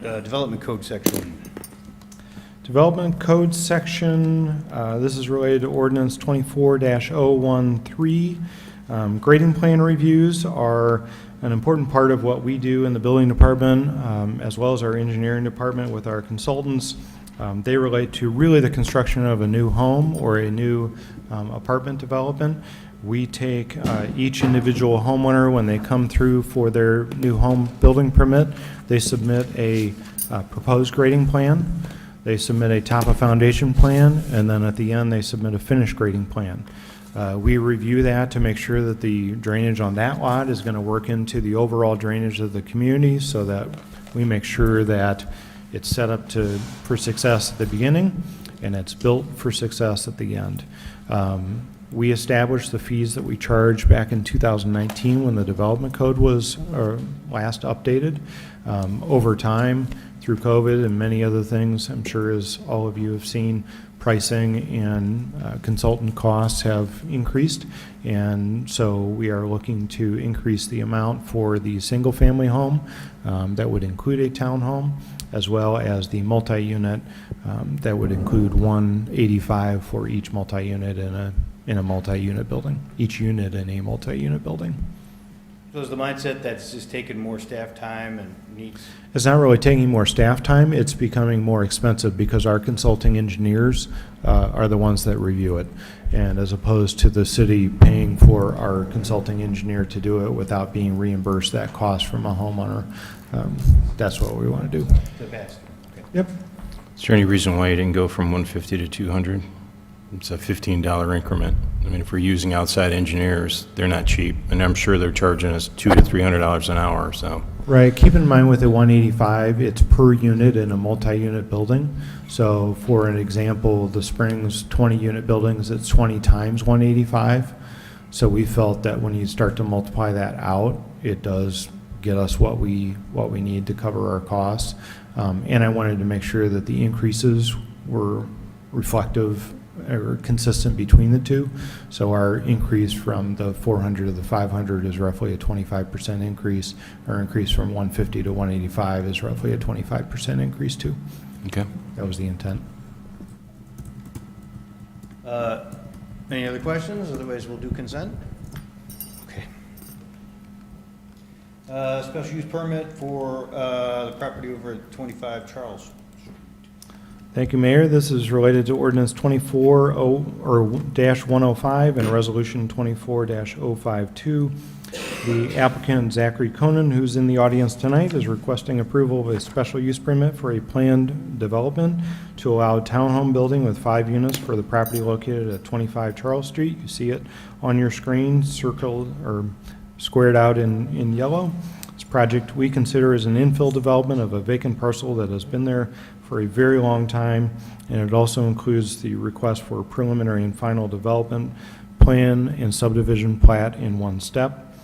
development code section. Development Code section, this is related to ordinance 24-013. Grading plan reviews are an important part of what we do in the building department, as well as our engineering department with our consultants. They relate to really the construction of a new home or a new apartment development. We take each individual homeowner, when they come through for their new home building permit, they submit a proposed grading plan. They submit a top-of-foundation plan, and then at the end, they submit a finished grading plan. We review that to make sure that the drainage on that lot is going to work into the overall drainage of the community, so that we make sure that it's set up for success at the beginning, and it's built for success at the end. We established the fees that we charged back in 2019 when the development code was last updated. Over time, through COVID and many other things, I'm sure as all of you have seen, pricing and consultant costs have increased, and so we are looking to increase the amount for the single-family home that would include a townhome, as well as the multi-unit that would include $185 for each multi-unit in a multi-unit building, each unit in a multi-unit building. So is the mindset that's just taking more staff time and needs? It's not really taking more staff time, it's becoming more expensive because our consulting engineers are the ones that review it. And as opposed to the city paying for our consulting engineer to do it without being reimbursed that cost from a homeowner, that's what we want to do. The best. Okay. Yep. Is there any reason why you didn't go from 150 to 200? It's a $15 increment. I mean, if we're using outside engineers, they're not cheap, and I'm sure they're charging us $200 to $300 an hour, so. Right, keep in mind with the 185, it's per unit in a multi-unit building. So for an example, the Springs 20-unit buildings, it's 20 times 185. So we felt that when you start to multiply that out, it does get us what we need to cover our costs. And I wanted to make sure that the increases were reflective or consistent between the two. So our increase from the 400 to the 500 is roughly a 25% increase. Our increase from 150 to 185 is roughly a 25% increase too. Okay. That was the intent. Any other questions? Otherwise, we'll do consent. Okay. Special use permit for the property over at 25 Charles. Thank you, Mayor. This is related to ordinance 24-105 and resolution 24-052. The applicant, Zachary Conan, who's in the audience tonight, is requesting approval of a special use permit for a planned development to allow a townhome building with 5 units for the property located at 25 Charles Street. You see it on your screen, circled or squared out in yellow. This project we consider as an infill development of a vacant parcel that has been there for a very long time, and it also includes the request for a preliminary and final development plan and subdivision plat in one step.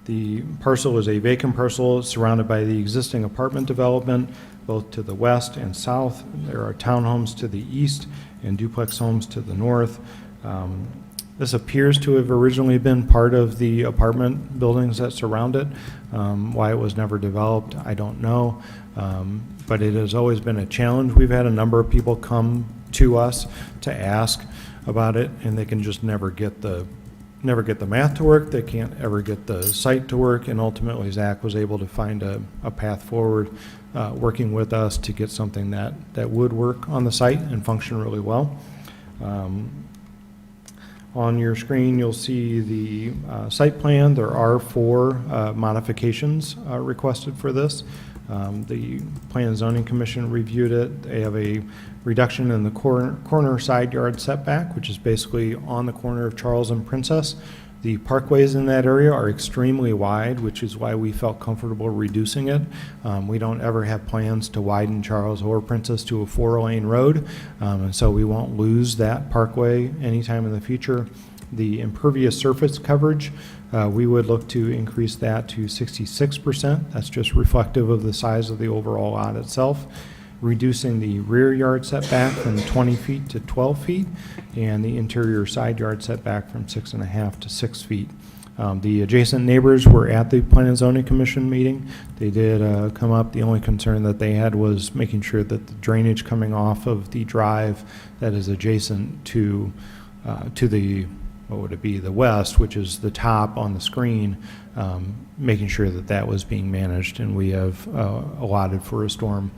The parcel is a vacant parcel surrounded by the existing apartment development. both to the west and south. There are townhomes to the east and duplex homes to the north. This appears to have originally been part of the apartment buildings that surround it. Why it was never developed, I don't know. But it has always been a challenge. We've had a number of people come to us to ask about it, and they can just never get the math to work. They can't ever get the site to work, and ultimately Zach was able to find a path forward, working with us to get something that would work on the site and function really well. On your screen, you'll see the site plan. There are 4 modifications requested for this. The Plan and Zoning Commission reviewed it. They have a reduction in the corner side yard setback, which is basically on the corner of Charles and Princess. The parkways in that area are extremely wide, which is why we felt comfortable reducing it. We don't ever have plans to widen Charles or Princess to a 4-lane road, and so we won't lose that parkway anytime in the future. The impervious surface coverage, we would look to increase that to 66%. That's just reflective of the size of the overall lot itself. Reducing the rear yard setback from 20 feet to 12 feet, and the interior side yard setback from 6.5 to 6 feet. The adjacent neighbors were at the Plan and Zoning Commission meeting. They did come up. The only concern that they had was making sure that the drainage coming off of the drive that is adjacent to the, what would it be, the west, which is the top on the screen, making sure that that was being managed, and we have allotted for a storm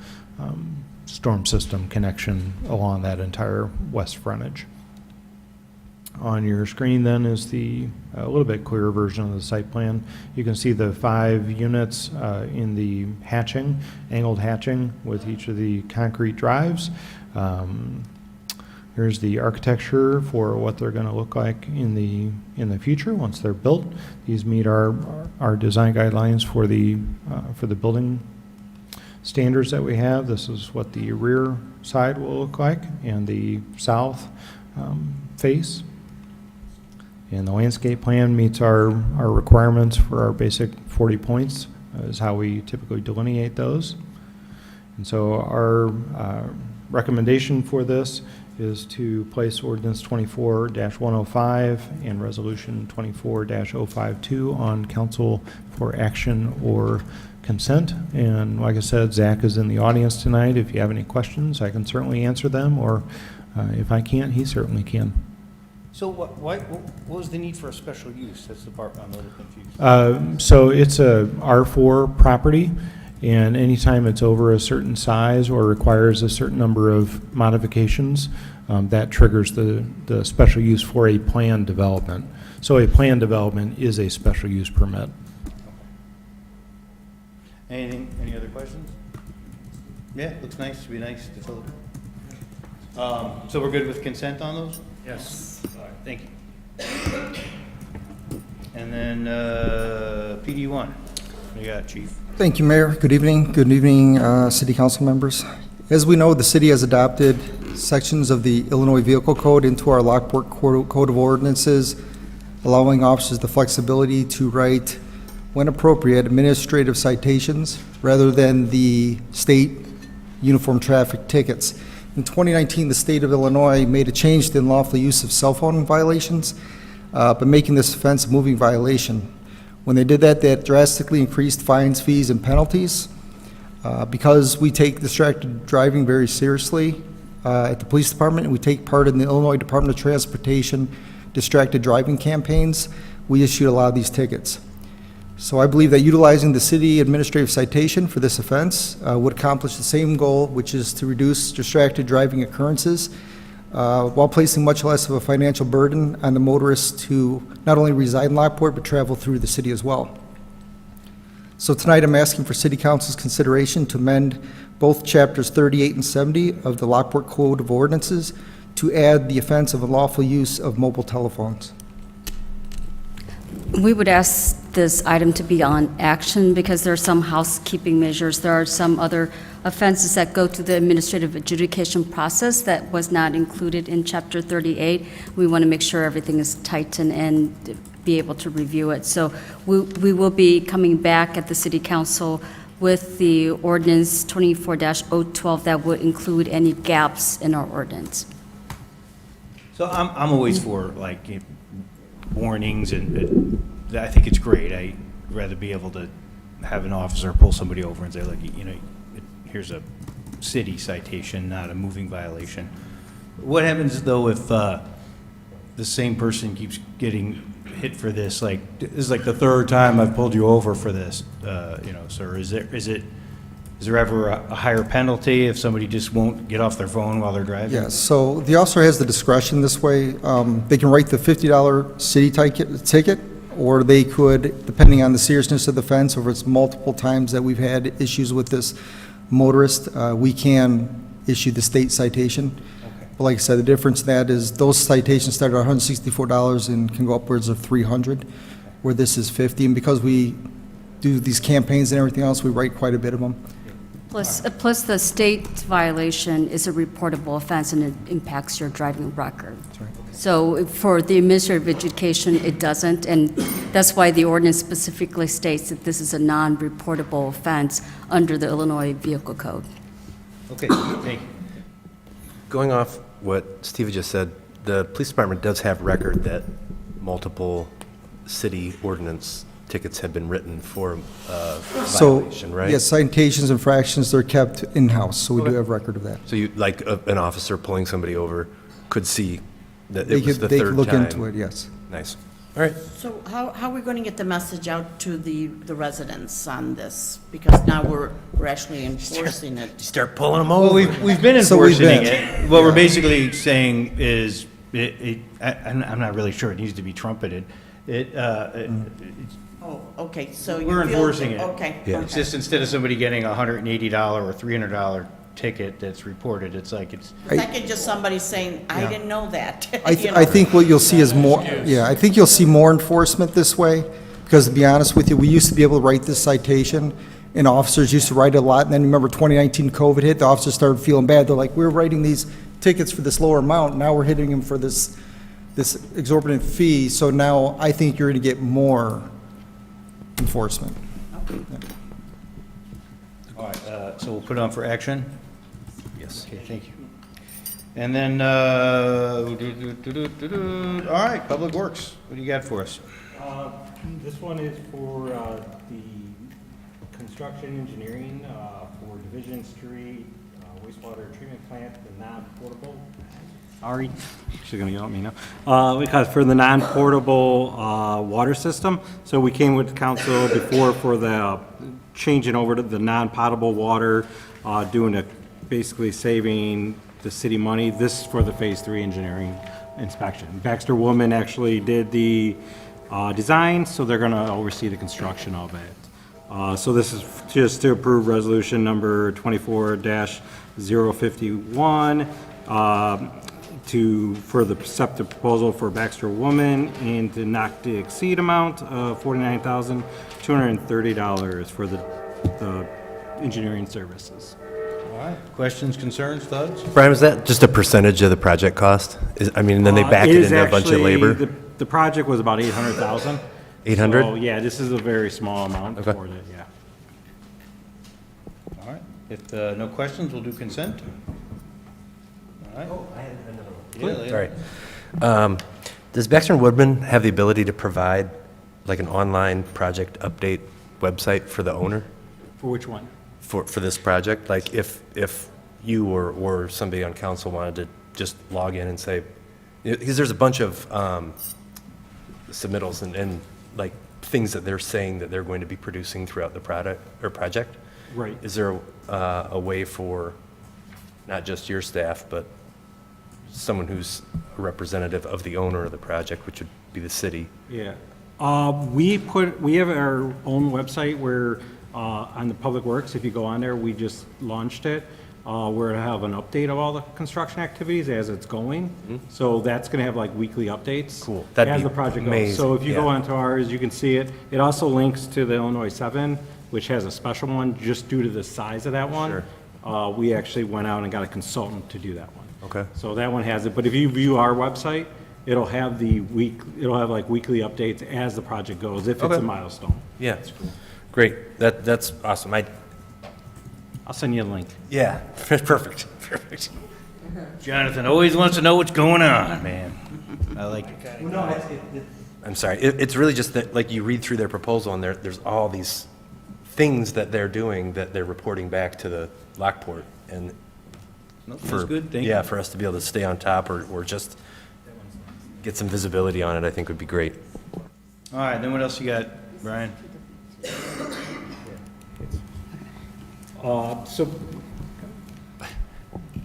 system connection along that entire west frontage. On your screen then is the a little bit clearer version of the site plan. You can see the 5 units in the hatching, angled hatching with each of the concrete drives. Here's the architecture for what they're going to look like in the future once they're built. These meet our design guidelines for the building standards that we have. This is what the rear side will look like, and the south face. And the landscape plan meets our requirements for our basic 40 points, is how we typically delineate those. And so our recommendation for this is to place ordinance 24-105 and resolution 24-052 on council for action or consent. And like I said, Zach is in the audience tonight. If you have any questions, I can certainly answer them, or if I can't, he certainly can. So what was the need for a special use? That's the part I'm a little confused. So it's a R4 property, and anytime it's over a certain size or requires a certain number of modifications, that triggers the special use for a planned development. So a planned development is a special use permit. Any other questions? Yeah, it looks nice. It'd be nice to fill it. So we're good with consent on those? Yes. All right, thank you. And then PD1. What you got, Chief? Thank you, Mayor. Good evening. Good evening, City Council members. As we know, the city has adopted sections of the Illinois Vehicle Code into our Lockport Code of Ordinances, allowing officers the flexibility to write, when appropriate, administrative citations rather than the state uniform traffic tickets. In 2019, the state of Illinois made a change to the unlawful use of cell phone violations, but making this offense a moving violation. When they did that, they drastically increased fines, fees, and penalties. Because we take distracted driving very seriously at the police department, and we take part in the Illinois Department of Transportation distracted driving campaigns, we issued a lot of these tickets. So I believe that utilizing the city administrative citation for this offense would accomplish the same goal, which is to reduce distracted driving occurrences while placing much less of a financial burden on the motorists who not only reside in Lockport but travel through the city as well. So tonight I'm asking for City Council's consideration to amend both Chapters 38 and 70 of the Lockport Code of Ordinances to add the offense of unlawful use of mobile telephones. We would ask this item to be on action because there are some housekeeping measures. There are some other offenses that go to the administrative adjudication process that was not included in Chapter 38. We want to make sure everything is tightened and be able to review it. So we will be coming back at the City Council with the ordinance 24-012 that would include any gaps in our ordinance. So I'm always for like warnings and I think it's great. I'd rather be able to have an officer pull somebody over and say, look, you know, here's a city citation, not a moving violation. What happens though if the same person keeps getting hit for this? Like, this is like the third time I've pulled you over for this, you know, sir. Is there ever a higher penalty if somebody just won't get off their phone while they're driving? Yes, so the officer has the discretion this way. They can write the $50 city ticket, or they could, depending on the seriousness of the offense, or if it's multiple times that we've had issues with this motorist, we can issue the state citation. But like I said, the difference in that is those citations start at $164 and can go upwards of $300, where this is $50. And because we do these campaigns and everything else, we write quite a bit of them. Plus the state violation is a reportable offense and it impacts your driving record. So for the administrative education, it doesn't, and that's why the ordinance specifically states that this is a non-reportable offense under the Illinois Vehicle Code. Okay, thank you. Going off what Steve just said, the police department does have record that multiple city ordinance tickets have been written for violation, right? Yes, citations, infractions, they're kept in-house, so we do have record of that. So you, like an officer pulling somebody over could see that it was the They third could look time. into it, yes. Nice. All right. So how are we going to get the message out to the residents on this? Because now we're actually enforcing it. Start pulling them over. Well, we've been So we've enforcing been. it. What we're basically saying is, I'm not really sure it needs to be trumpeted. Oh, okay, so you We're feel- enforcing it. Okay. Yeah. It's just instead of somebody getting a $180 or $300 ticket that's reported, it's like it's. Second, just somebody saying, I didn't know that. You know? I think what you'll see is more, yeah, I think you'll see more enforcement this way, because to be honest with you, we used to be able to write this citation, and officers used to write a lot, and then remember 2019 COVID hit, the officers started feeling bad. They're like, we're writing these tickets for this lower amount, now we're hitting them for this exorbitant fee, so now I think you're going to get more enforcement. All right, so we'll put it on for action? Yes. Okay, thank you. And then, all right, Public Works, what do you got for us? This one is for the construction engineering for Division Street wastewater treatment plant, the non-portable. Ari, she's gonna yell at me now. Because for the non-portable water system, so we came with council before for the changing over to the non-potable water, doing a, basically saving the city money. This is for the Phase 3 engineering inspection. Baxter Woman actually did the design, so they're gonna oversee the construction of it. So this is just to approve resolution number 24-051, for the accept the proposal for Baxter Woman and to not to exceed amount of $49,230 for the engineering services. All right, questions, concerns, thoughts? Brian, was that just a percentage of the project cost? I mean, and then they back it is into a bunch of actually- labor? The project was about 800,000. 800? So, yeah, this is a very small amount Okay. for it, yeah. All right, if no questions, we'll do consent. All right. Oh, I had another one. Yeah, Sorry. Does Baxter and Woodman have the ability to provide like an online project update website for the owner For which one? for this project? Like if you or somebody on council wanted to just log in and say, because there's a bunch of submittals and like things that they're saying that they're going to be producing throughout the product or project. Right. Is there a way for not just your staff, but someone who's a representative of the owner of the project, which would be the city? Yeah. We have our own website where, on the Public Works, if you go on there, we just launched it. We're to have an update of all the construction activities as it's going. So that's gonna have like weekly updates. Cool. That'd as be the project amazing. goes. So if you go Yeah. onto ours, you can see it. It also links to the Illinois 7, which has a special one just due to the size of that one. Sure. We actually went out and got a consultant to do that one. Okay. So that one has it, but if you view our website, it'll have it'll have like weekly updates as the project goes, if it's Okay. a milestone. Yeah. Great. That's awesome. I'll send you a link. Yeah, perfect, perfect. Jonathan always wants to know what's going on, man. I like it. Well, no, I'm sorry, it's really just that, like, you read through their proposal, and there's all these things that they're doing that they're reporting back to the Lockport, and No, that's good, thank you. yeah, for us to be able to stay on top or just get some visibility on it, I think would be great. All right, then what else you got, Brian? So,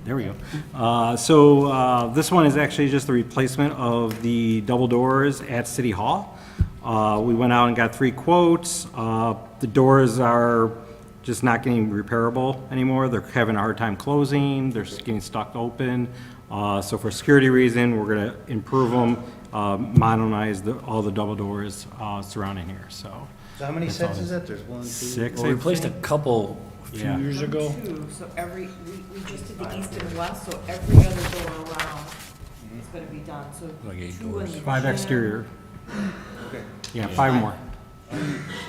there we go. So this one is actually just the replacement of the double doors at City Hall. We went out and got 3 quotes. The doors are just not getting repairable anymore. They're having a hard time closing. They're just getting stuck open. So for security reason, we're going to improve them, modernize all the double doors surrounding here. So how many that's all sets it is that? There's 1, 2. 6. We replaced a couple a few Yeah. years ago. So we just did the east and west, so every other door around is gonna be done, so. Like 8 2 in doors. the 5 gym. exterior. Okay. Yeah, 5 more.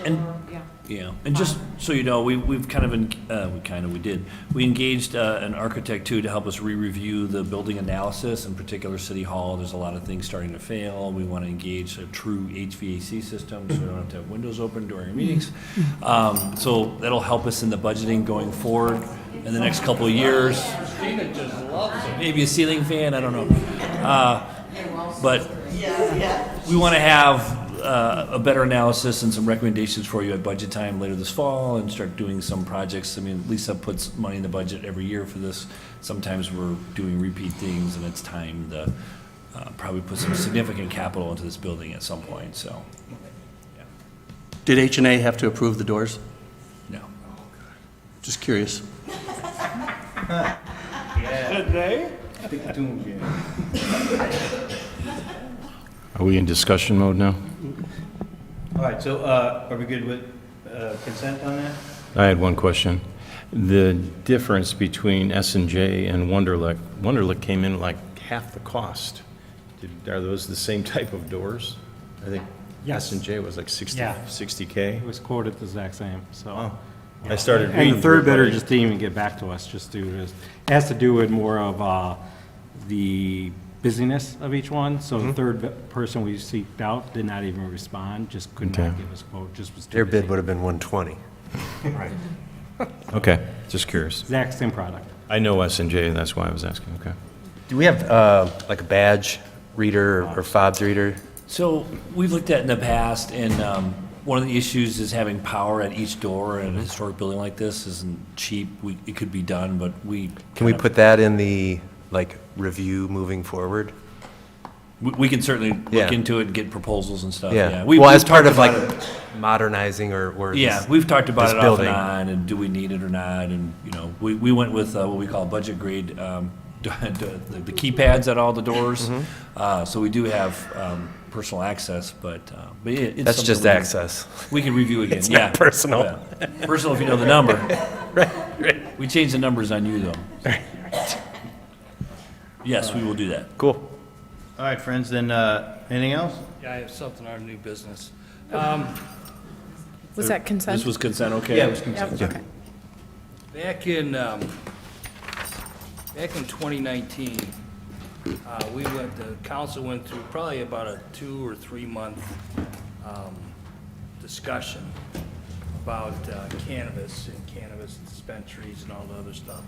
And- Yeah. Yeah, and just so you know, we've kind of, we engaged an architect too to help us re-review the building analysis, in particular City Hall. There's a lot of things starting to fail. We want to engage a true HVAC system, so we don't have to have windows open during meetings. So that'll help us in the budgeting going forward in the next couple of years. Steven just loves it. Maybe a ceiling fan, I don't know. But we want to have a better analysis and some recommendations for you at budget time later this fall and start doing some projects. I mean, Lisa puts money in the budget every year for this. Sometimes we're doing repeat things, and it's time to probably put some significant capital into this building at some point, so. Did H&A have to approve the doors? No. Just curious. Did they? Stick to them, yeah. Are we in discussion mode now? All right, so are we good with consent on that? I had one question. The difference between S&J and Wunderlich came in like half the cost. Are those the same type of doors? I think Yes. S&J was like 60, Yeah. 60K. It was quoted the exact same, so. Oh. I started And reading the through third it, bidder but I- just didn't even get back to us, just due to, it has to do with more of the busyness of each one. So the third person we seeked out did not even respond, just could not Okay. give us a quote, just was too Their bid busy. would have been 120. Right. Okay, just curious. Exact same product. I know S&J, that's why I was asking, okay. Do we have like a badge reader or fobs reader? So we've looked at in the past, and one of the issues is having power at each door in a historic building like this isn't cheap. It could be done, but we. Can we put that in the, like, review moving forward? We can certainly Yeah. look into it and get proposals and stuff, Yeah. yeah. Well, as we've part talked of like about it. modernizing or Yeah, this- we've talked about this it off building. and on, and do we need it or not, and, you know, we went with what we call budget grade, the keypads at all the doors. So we do have personal access, but it's That's something just we can- access. We can review again, It's yeah. not personal. Yeah. Personal if you know the number. Right. We changed the numbers on you, though. Yes, we will do that. Cool. All right, friends, then, anything else? Yeah, I have something on new business. Was that consent? This was consent, okay? Yeah, it was consent. Yep, okay. Back in 2019, the council went through probably about a 2 or 3 month discussion about cannabis and cannabis dispensaries and all the other stuff.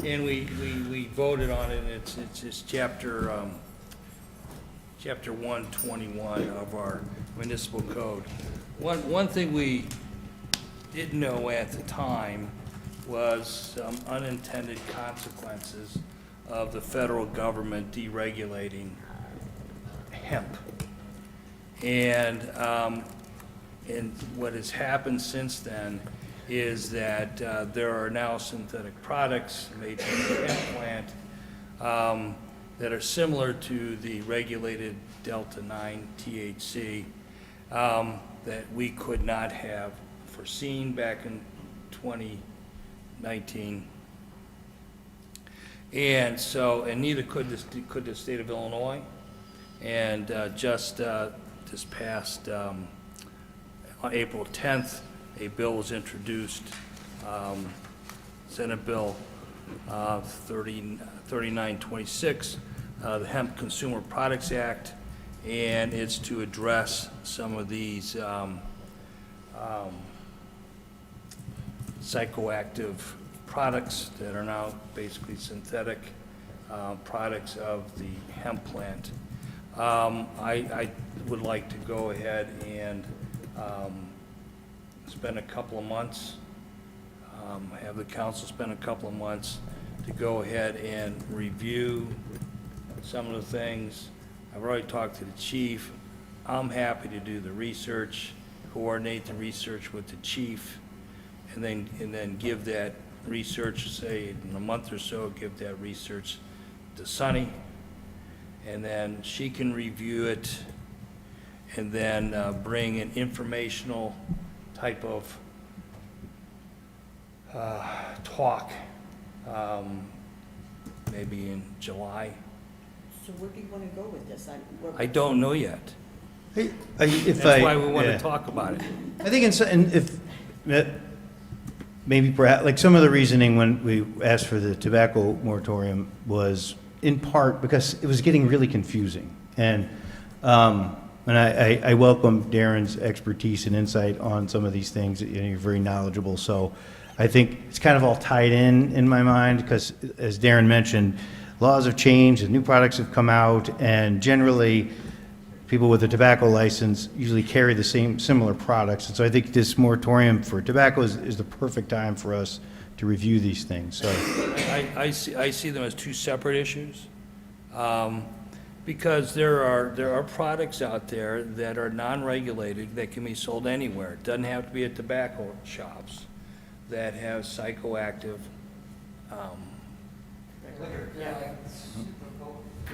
And we voted on it, and it's chapter 121 of our municipal code. One thing we didn't know at the time was some unintended consequences of the federal government deregulating hemp. And what has happened since then is that there are now synthetic products made from the hemp plant that are similar to the regulated Delta-9 THC that we could not have foreseen back in 2019. And so, and neither could the state of Illinois. And just this past on April 10th, a bill was introduced Senate Bill 3926, the Hemp Consumer Products Act, and it's to address some of these psychoactive products that are now basically synthetic products of the hemp plant. I would like to go ahead and spend a couple of months, have the council spend a couple of months to go ahead and review some of the things. I've already talked to the chief. I'm happy to do the research, coordinate the research with the chief, and then give that research, say in a month or so, give that research to Sunny, and then she can review it, and then bring an informational type of talk, maybe in July. So where do you want to go with this? I don't know yet. If That's why we want yeah. to talk about it. I think maybe perhaps, like some of the reasoning when we asked for the tobacco moratorium was in part because it was getting really confusing. And I welcome Darren's expertise and insight on some of these things. You're very knowledgeable. So I think it's kind of all tied in my mind because, as Darren mentioned, laws have changed and new products have come out, and generally people with a tobacco license usually carry the similar products. And so I think this moratorium for tobacco is the perfect time for us to review these things. So I see them as two separate issues, because there are products out there that are non-regulated that can be sold anywhere. It doesn't have to be at tobacco shops that have psychoactive.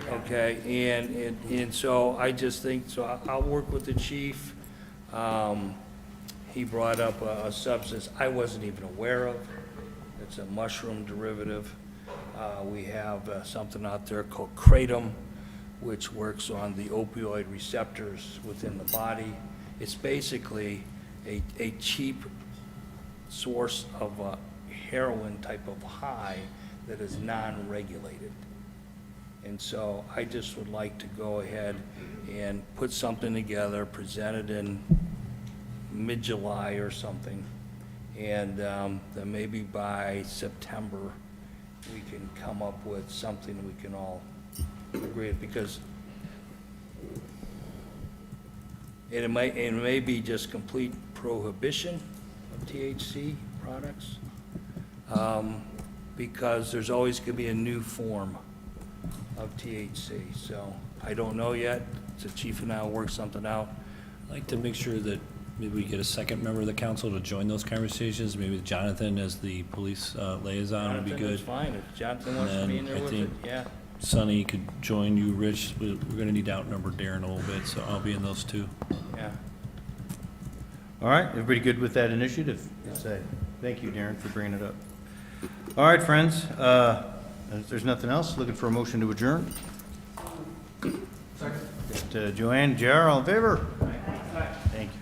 Okay, and so I just think, so I'll work with the chief. He brought up a substance I wasn't even aware of. It's a mushroom derivative. We have something out there called kratom, which works on the opioid receptors within the body. It's basically a cheap source of a heroin type of high that is non-regulated. And so I just would like to go ahead and put something together, present it in mid-July or something, and then maybe by September, we can come up with something we can all agree with, because it may be just complete prohibition of THC products, because there's always going to be a new form of THC. So I don't know yet. The chief and I will work something out. I'd like to make sure that maybe we get a second member of the council to join those conversations. Maybe Jonathan as the police liaison would be Jonathan, good. that's fine. If Jonathan wants to And be in there I with it, think yeah. Sonny could join you, Rich. We're going to need to outnumber Darren a little bit, so I'll be in those two. Yeah. all right, everybody good with that initiative? Thank you, Darren, for bringing it up. All right, friends, if there's nothing else, looking for a motion to adjourn. Second. Joanne, JR, all in favor? Thank you.